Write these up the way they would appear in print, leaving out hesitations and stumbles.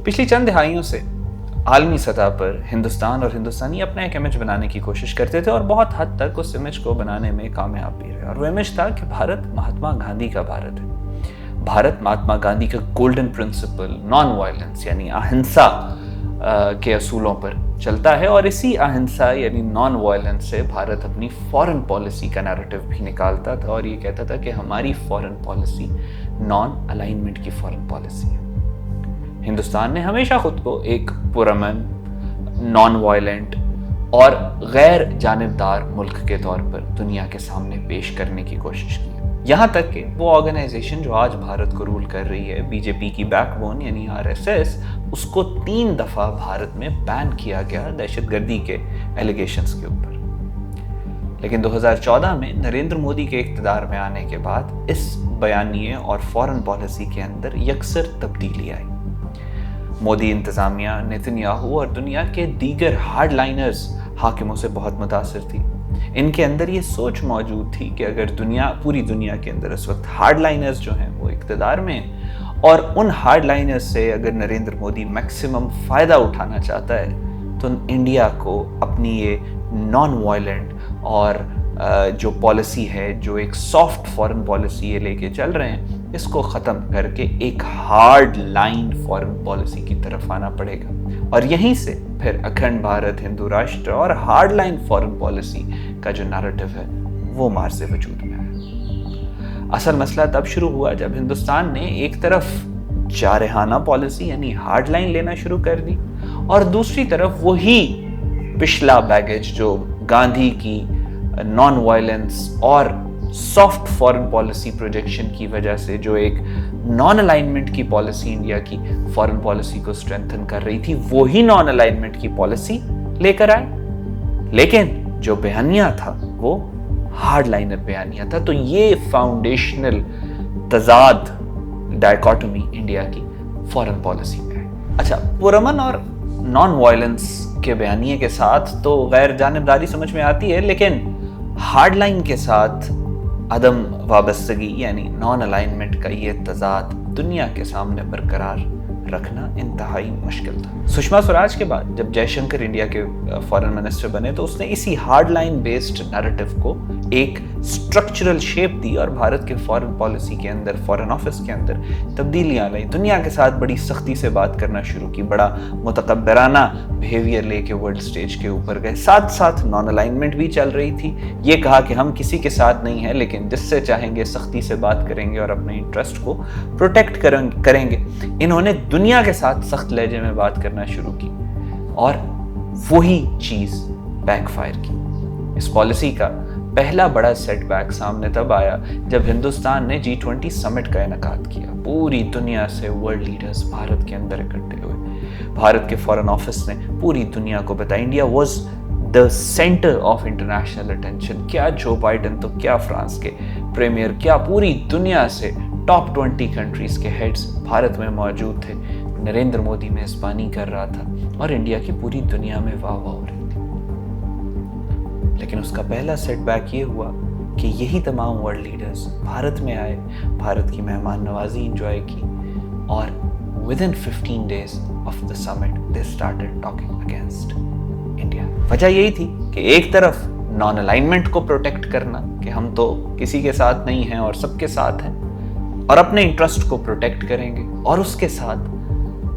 پچھلی چند دہائیوں سے عالمی سطح پر ہندوستان اور ہندوستانی اپنا ایک امیج بنانے کی کوشش کرتے تھے اور بہت حد تک اس امیج کو بنانے میں کامیاب بھی رہے. اور وہ امیج تھا کہ بھارت مہاتما گاندھی کا بھارت ہے. بھارت مہاتما گاندھی کا گولڈن پرنسپل نان وائلنس یعنی اہنسا کے اصولوں پر چلتا ہے, اور اسی اہنسا یعنی نان وائلنس سے بھارت اپنی فارن پالیسی کا نیریٹو بھی نکالتا تھا اور یہ کہتا تھا کہ ہماری فارن پالیسی نان الائنمنٹ کی فارن پالیسی ہے. ہندوستان نے ہمیشہ خود کو ایک پرامن, نان وائلنٹ اور غیر جانبدار ملک کے طور پر دنیا کے سامنے پیش کرنے کی کوشش کی. یہاں تک کہ وہ آرگنائزیشن جو آج بھارت کو رول کر رہی ہے, بی جے پی کی بیک بون یعنی RSS, اس کو 3 دفعہ بھارت میں بین کیا گیا دہشت گردی کے ایلیگیشنز کے اوپر. لیکن 2014 میں نریندر مودی کے اقتدار میں آنے کے بعد اس بیانیے اور فارن پالیسی کے اندر یکسر تبدیلی آئی. مودی انتظامیہ, نیتنیاہو اور دنیا کے دیگر ہارڈ لائنرز حاکموں سے بہت متاثر تھی. ان کے اندر یہ سوچ موجود تھی کہ اگر پوری دنیا کے اندر اس وقت ہارڈ لائنرز جو ہیں وہ اقتدار میں ہیں, اور ان ہارڈ لائنرز سے اگر نریندر مودی میکسیمم فائدہ اٹھانا چاہتا ہے تو انڈیا کو اپنی یہ نان وائلنٹ اور جو پالیسی ہے, جو ایک سافٹ فارن پالیسی یہ لے کے چل رہے ہیں, اس کو ختم کر کے ایک ہارڈ لائن فارن پالیسی کی طرف آنا پڑے گا. اور یہیں سے پھر اکھنڈ بھارت, ہندو راشٹر اور ہارڈ لائن فارن پالیسی کا جو نیریٹو ہے وہ مارز وجود میں آیا. اصل مسئلہ تب شروع ہوا جب ہندوستان نے ایک طرف جارحانہ پالیسی یعنی ہارڈ لائن لینا شروع کر دی, اور دوسری طرف وہی پچھلا بیگیج جو گاندھی کی نان وائلنس اور سافٹ فارن پالیسی پروجیکشن کی وجہ سے جو ایک نان الائنمنٹ کی پالیسی انڈیا کی فارن پالیسی کو اسٹرینتھن کر رہی تھی, وہی نان الائنمنٹ کی پالیسی لے کر آئے. لیکن جو بیانیہ تھا وہ ہارڈ لائنر بیانیہ تھا. تو یہ فاؤنڈیشنل تضاد, ڈائیکاٹومی انڈیا کی فارن پالیسی میں ہے. اچھا, پرامن اور نان وائلنس کے بیانیے کے ساتھ تو غیر جانبداری سمجھ میں آتی ہے, لیکن ہارڈ لائن کے ساتھ عدم وابستگی یعنی نان الائنمنٹ کا یہ تضاد دنیا کے سامنے برقرار رکھنا انتہائی مشکل تھا. سشما سوراج کے بعد جب جے شنکر انڈیا کے فارن منسٹر بنے تو اس نے اسی ہارڈ لائن بیسڈ نیریٹو کو ایک سٹرکچرل شیپ دی اور بھارت کے فارن پالیسی کے اندر, فارن آفس کے اندر تبدیلیاں لائی. دنیا کے ساتھ بڑی سختی سے بات کرنا شروع کی, بڑا متکبرانہ بیہیویئر لے کے ورلڈ سٹیج کے اوپر گئے. ساتھ ساتھ نان الائنمنٹ بھی چل رہی تھی. یہ کہا کہ ہم کسی کے ساتھ نہیں ہیں, لیکن جس سے چاہیں گے سختی سے بات کریں گے اور اپنے انٹرسٹ کو پروٹیکٹ کریں گے. انہوں نے دنیا کے ساتھ سخت لہجے میں بات کرنا شروع کی اور وہی چیز بیک فائر کی. اس پالیسی کا پہلا بڑا سیٹ بیک سامنے تب آیا جب ہندوستان نے G20 سمٹ کا انعقاد کیا. پوری دنیا سے ورلڈ لیڈرز بھارت کے اندر اکٹھے ہوئے. بھارت کے فارن آفس نے پوری دنیا کو بتایا India was the centre of international attention. کیا جو بائیڈن تو کیا فرانس کے پریمیئر, کیا پوری دنیا سے ٹاپ 20 کنٹریز کے ہیڈز بھارت میں موجود تھے. نریندر مودی میزبانی کر رہا تھا اور انڈیا کی پوری دنیا میں واہ واہ ہو رہی تھی. لیکن اس کا پہلا سیٹ بیک یہ ہوا کہ یہی تمام ورلڈ لیڈرز بھارت میں آئے, بھارت کی مہمان نوازی انجوائے کی, اور within 15 days of the summit they started talking against India. وجہ یہی تھی کہ ایک طرف نان الائنمنٹ کو پروٹیکٹ کرنا کہ ہم تو کسی کے ساتھ نہیں ہیں اور سب کے ساتھ ہیں اور اپنے انٹرسٹ کو پروٹیکٹ کریں گے, اور اس کے ساتھ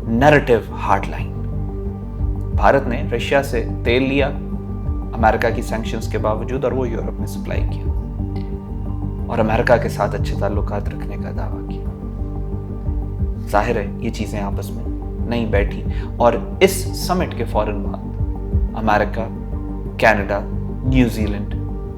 نیریٹو ہارڈ لائن. بھارت نے رشیا سے تیل لیا امریکہ کی سینکشنز کے باوجود, اور وہ یورپ میں سپلائی کیا اور امریکہ کے ساتھ اچھے تعلقات رکھنے کا دعویٰ کیا. ظاہر ہے یہ چیزیں آپس میں نہیں بیٹھی, اور اس سمٹ کے فوراً بعد امریکہ, کینیڈا, نیوزی لینڈ,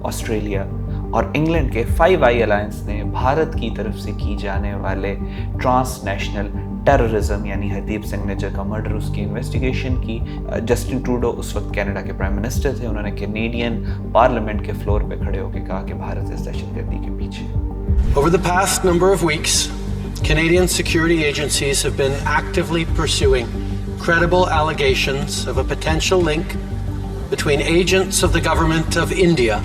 آسٹریلیا اور انگلینڈ کے 5i الائنس نے بھارت کی طرف سے کی جانے والے ٹرانس نیشنل ٹیررزم یعنی ہردیپ سنگھ نجر کا مرڈر, اس کی انویسٹیگیشن کی. جسٹن ٹروڈو اس وقت کینیڈا کے پرائم منسٹر تھے, انہوں نے کینیڈین پارلیمنٹ کے فلور پہ کھڑے ہو کے کہا کہ بھارت اس دہشت گردی کے پیچھے. Over the past number of weeks, Canadian security agencies have been actively pursuing credible allegations of a potential link between agents of the government of India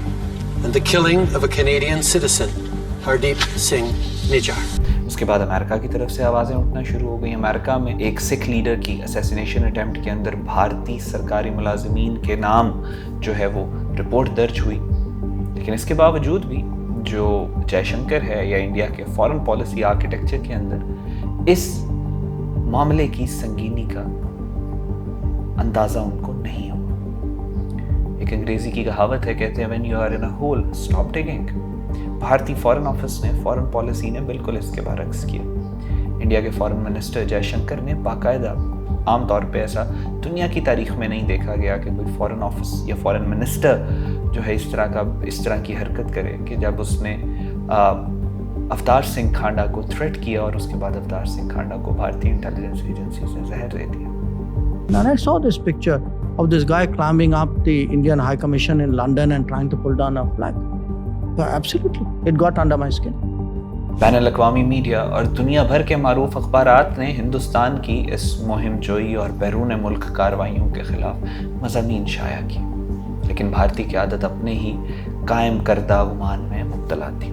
and the killing of a Canadian citizen, Hardeep Singh Nijjar. اس کے بعد امریکہ کی طرف سے آوازیں اٹھنا شروع ہو گئی. امریکہ میں ایک سکھ لیڈر کی اسیسینیشن اٹیمپٹ کے اندر بھارتی سرکاری ملازمین کے نام جو ہے وہ رپورٹ درج ہوئی. لیکن اس کے باوجود بھی جو جے شنکر ہے یا انڈیا کے فارن پالیسی آرکیٹیکچر کے اندر اس معاملے کی سنگینی کا اندازہ ان کو نہیں ہوا. ایک انگریزی کی کہاوت ہے, کہتے ہیں when you are in a hole, stop digging. بھارتی فارن آفس نے, فارن پالیسی نے بالکل اس کے برعکس کیا. انڈیا کے فارن منسٹر جے شنکر نے باقاعدہ, عام طور پہ ایسا دنیا کی تاریخ میں نہیں دیکھا گیا کہ کوئی فارن آفس یا فارن منسٹر جو ہے اس طرح کی حرکت کرے کہ جب اس نے اوتار سنگھ کھانڈا کو تھریٹ کیا اور اس کے بعد اوتار سنگھ کھانڈا کو بھارتی انٹیلیجنس ایجنسی سے زہر دے دیا. And I saw this picture of this guy climbing up the Indian High Commission in London and trying to pull down a flag. So absolutely, it got under my skin. بین الاقوامی media اور دنیا بھر کے معروف اخبارات نے ہندوستان کی اس مہم جوئی اور بیرون ملک کارروائیوں کے خلاف مضامین شائع کیے. لیکن بھارتی قیادت اپنے ہی قائم کردہ گمان میں مبتلا تھی.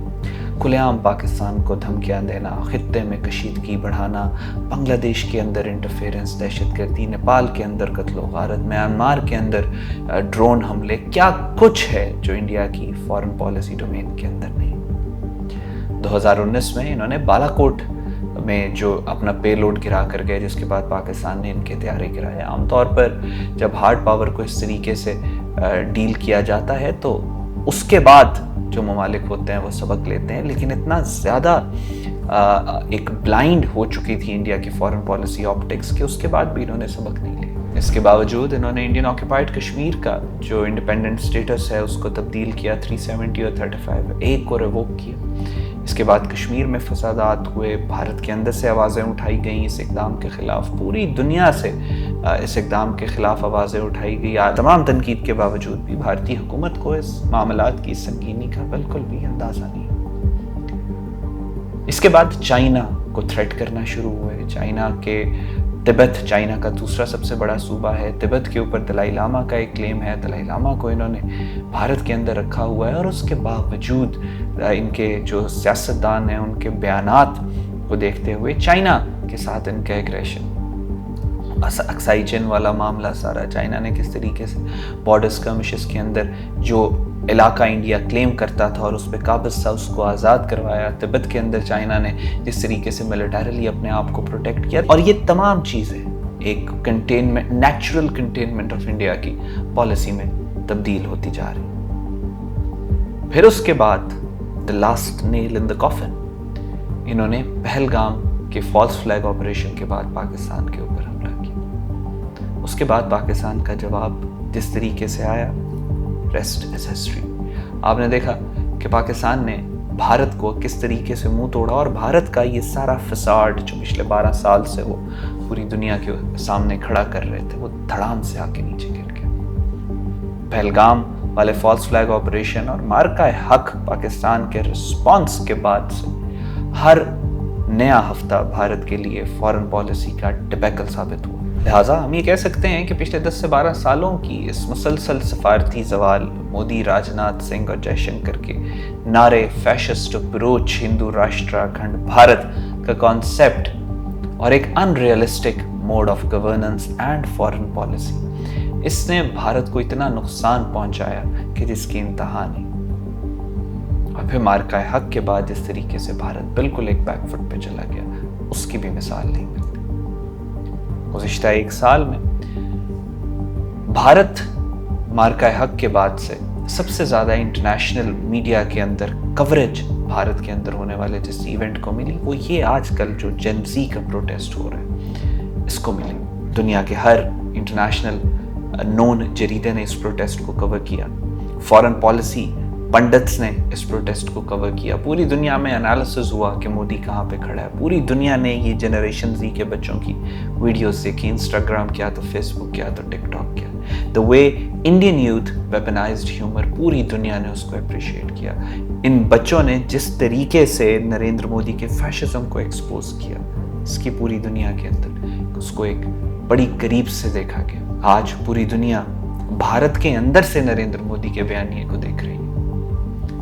کھلے عام پاکستان کو دھمکیاں دینا, خطے میں کشیدگی بڑھانا, بنگلہ دیش کے اندر انٹرفیرنس, دہشت گردی, نیپال کے اندر قتل و غارت, میانمار کے اندر ڈرون حملے, کیا کچھ ہے جو انڈیا کی فارن پالیسی ڈومین کے اندر نہیں. 2019 میں انہوں نے بالاکوٹ میں جو اپنا پے لوڈ گرا کر گئے, جس کے بعد پاکستان نے ان کے طیارے گرائے. عام طور پر جب ہارڈ پاور کو اس طریقے سے ڈیل کیا جاتا ہے تو اس کے بعد جو ممالک ہوتے ہیں وہ سبق لیتے ہیں, لیکن اتنا زیادہ ایک بلائنڈ ہو چکی تھی انڈیا کی فارن پالیسی آپٹکس کہ اس کے بعد بھی انہوں نے سبق نہیں لیا. اس کے باوجود انہوں نے انڈین آکوپائڈ کشمیر کا جو انڈیپینڈنٹ سٹیٹس ہے اس کو تبدیل کیا, 370 اور 35 ایک کو ریووک کیا. اس کے بعد کشمیر میں فسادات ہوئے, بھارت کے اندر سے آوازیں اٹھائی گئیں اس اقدام کے خلاف, پوری دنیا سے اس اقدام کے خلاف آوازیں اٹھائی گئی. تمام تنقید کے باوجود بھی بھارتی حکومت کو اس معاملات کی سنگینی کا بالکل بھی اندازہ نہیں. اس کے بعد چائنا کو تھریٹ کرنا شروع ہوئے. چائنا کے تبت, چائنا کا دوسرا سب سے بڑا صوبہ ہے, تبت کے اوپر دلائی لاما کا ایک کلیم ہے. دلائی لاما کو انہوں نے بھارت کے اندر رکھا ہوا ہے اور اس کے باوجود ان کے جو سیاستدان ہیں ان کے بیانات کو دیکھتے ہوئے چائنا کے ساتھ ان کا ایگریشن, اکسائی چین والا معاملہ سارا, چائنا نے کس طریقے سے بارڈر سکرمشز کے اندر جو علاقہ انڈیا کلیم کرتا تھا اور اس پہ قابض تھا اس کو آزاد کروایا. تبت کے اندر چائنا نے جس طریقے سے ملیٹریلی اپنے آپ کو پروٹیکٹ کیا, اور یہ تمام چیزیں ایک containment, natural containment of India کی پالیسی میں تبدیل ہوتی جا رہی. پھر اس کے بعد the last nail in the coffin, انہوں نے پہلگام کے فالس فلیگ آپریشن کے بعد پاکستان کے اوپر حملہ کیا. اس کے بعد پاکستان کا جواب جس طریقے سے آیا, ریسٹ از ہسٹری. آپ نے دیکھا کہ پاکستان نے بھارت کو کس طریقے سے منہ توڑا, اور بھارت کا یہ سارا فساد جو پچھلے 12 سال سے وہ پوری دنیا کے سامنے کھڑا کر رہے تھے, وہ دھڑام سے آ کے نیچے گر گیا. پہلگام والے فالس فلیگ آپریشن اور مارکہ حق پاکستان کے رسپانس کے بعد سے ہر نیا ہفتہ بھارت کے لیے فارن پالیسی کا ڈیبیکل ثابت ہوا. لہٰذا ہم یہ کہہ سکتے ہیں کہ پچھلے 10 سے 12 سالوں کی اس مسلسل سفارتی زوال, مودی, راجناتھ سنگھ اور جے شنکر کے نعرے, فیشسٹ اپروچ, ہندو راشٹرا کھنڈ بھارت کا کانسیپٹ اور ایک unrealistic mode of governance and foreign policy, اس نے بھارت کو اتنا نقصان پہنچایا کہ جس کی انتہا نہیں. اور پھر مارکہ حق کے بعد جس طریقے سے بھارت بالکل ایک بیک فٹ پہ چلا گیا, اس کی بھی مثال نہیں ملتی. گزشتہ 1 سال میں بھارت مارکہ حق کے بعد سے سب سے زیادہ انٹرنیشنل میڈیا کے اندر کوریج بھارت کے اندر ہونے والے جس ایونٹ کو ملی, وہ یہ آج کل جو جن زی کا پروٹیسٹ ہو رہا ہے اس کو ملی. دنیا کے ہر انٹرنیشنل نون جریدے نے اس پروٹیسٹ کو کور کیا, فارن پالیسی پنڈتس نے اس پروٹیسٹ کو کور کیا, پوری دنیا میں انالیسز ہوا کہ مودی کہاں پہ کھڑا ہے, پوری دنیا نے یہ جنریشن زی کے بچوں کی ویڈیوز دیکھی, انسٹاگرام کیا تو فیس بک کیا تو ٹک ٹاک کیا. The way Indian youth weaponized humor, پوری دنیا نے اس کو اپریشیٹ کیا. ان بچوں نے جس طریقے سے نریندر مودی کے فیشزم کو ایکسپوز کیا, اس کی پوری دنیا کے اندر اس کو ایک بڑی قریب سے دیکھا گیا. آج پوری دنیا بھارت کے اندر سے نریندر مودی کے بیانیے کو دیکھ رہی ہے.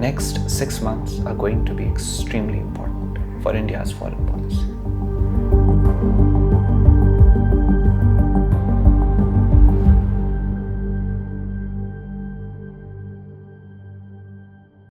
Next 6 months are going to be extremely important for India's foreign policy.